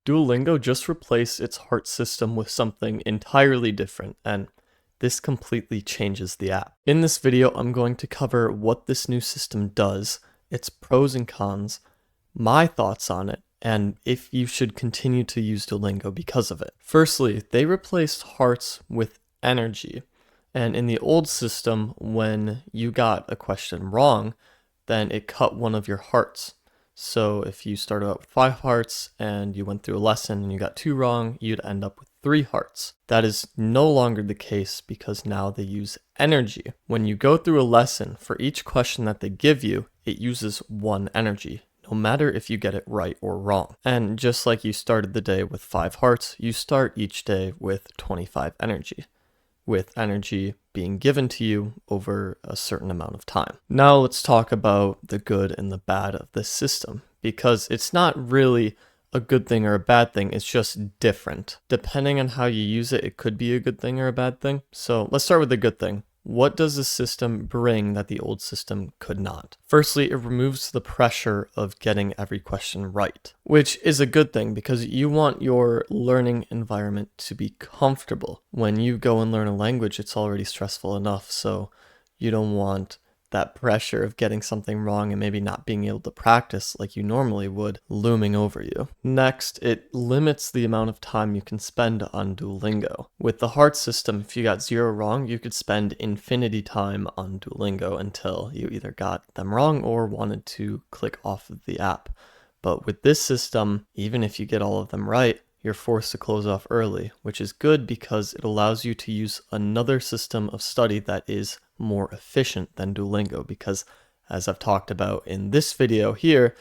Duolingo just replaced its heart system with something entirely different, and this completely changes the app. In this video, I'm going to cover what this new system does, its pros and cons, my thoughts on it, and if you should continue to use Duolingo because of it. Firstly, they replaced hearts with energy. And in the old system, when you got a question wrong, then it cut one of your hearts. So if you started out with 5 hearts and you went through a lesson and you got 2 wrong, you'd end up with 3 hearts. That is no longer the case because now they use energy. When you go through a lesson, for each question that they give you, it uses 1 energy, no matter if you get it right or wrong. And just like you started the day with 5 hearts, you start each day with 25 energy, with energy being given to you over a certain amount of time. Now let's talk about the good and the bad of this system, because it's not really a good thing or a bad thing, it's just different. Depending on how you use it, it could be a good thing or a bad thing. So let's start with the good thing. What does this system bring that the old system could not? Firstly, it removes the pressure of getting every question right, which is a good thing because you want your learning environment to be comfortable. When you go and learn a language, it's already stressful enough, so you don't want that pressure of getting something wrong and maybe not being able to practice like you normally would looming over you. Next, it limits the amount of time you can spend on Duolingo. With the heart system, if you got 0 wrong, you could spend infinity time on Duolingo until you either got them wrong or wanted to click off of the app. But with this system, even if you get all of them right, you're forced to close off early, which is good because it allows you to use another system of study that is more efficient than Duolingo, because as I've talked about in this video here,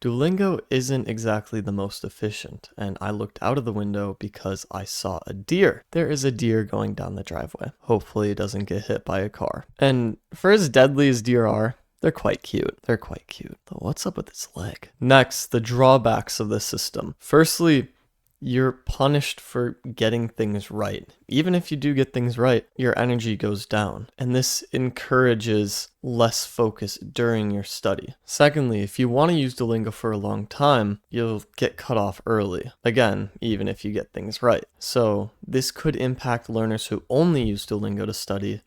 Duolingo isn't exactly the most efficient, and I looked out of the window because I saw a deer. There is a deer going down the driveway. Hopefully it doesn't get hit by a car. And for as deadly as deer are, they're quite cute. They're quite cute. But what's up with its leg? Next, the drawbacks of this system. Firstly, you're punished for getting things right. Even if you do get things right, your energy goes down, and this encourages less focus during your study. Secondly, if you want to use Duolingo for a long time, you'll get cut off early. Again, even if you get things right. So this could impact learners who only use Duolingo to study,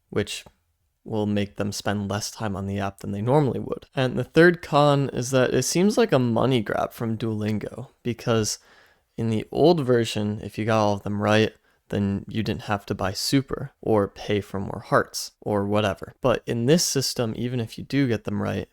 which will make them spend less time on the app than they normally would. And the third con is that it seems like a money grab from Duolingo, because in the old version, if you got all of them right, then you didn't have to buy super or pay for more hearts or whatever. But in this system, even if you do get them right,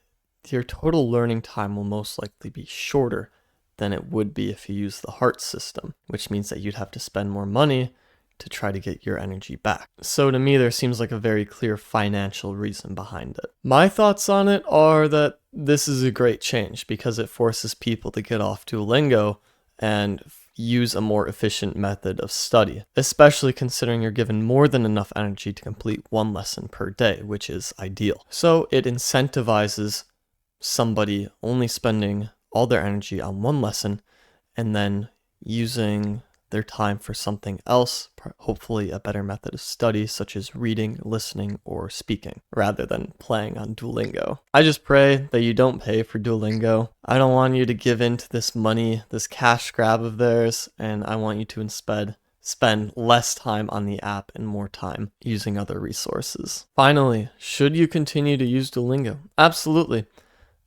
your total learning time will most likely be shorter than it would be if you use the heart system, which means that you'd have to spend more money to try to get your energy back. So to me, there seems like a very clear financial reason behind it. My thoughts on it are that this is a great change because it forces people to get off Duolingo and use a more efficient method of study, especially considering you're given more than enough energy to complete 1 lesson per day, which is ideal. So it incentivizes somebody only spending all their energy on 1 lesson and then using their time for something else, hopefully a better method of study such as reading, listening, or speaking, rather than playing on Duolingo. I just pray that you don't pay for Duolingo. I don't want you to give in to this money, this cash grab of theirs, and I want you to instead spend less time on the app and more time using other resources. Finally, should you continue to use Duolingo? Absolutely.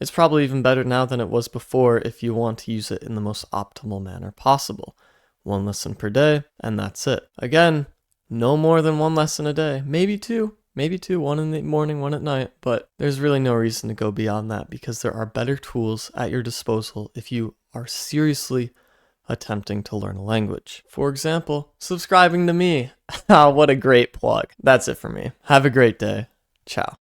It's probably even better now than it was before if you want to use it in the most optimal manner possible. 1 lesson per day, and that's it. Again, no more than 1 lesson a day. Maybe 2, 1 in the morning, 1 at night, but there's really no reason to go beyond that because there are better tools at your disposal if you are seriously attempting to learn a language. For example, subscribing to me. What a great plug. That's it for me. Have a great day. Ciao.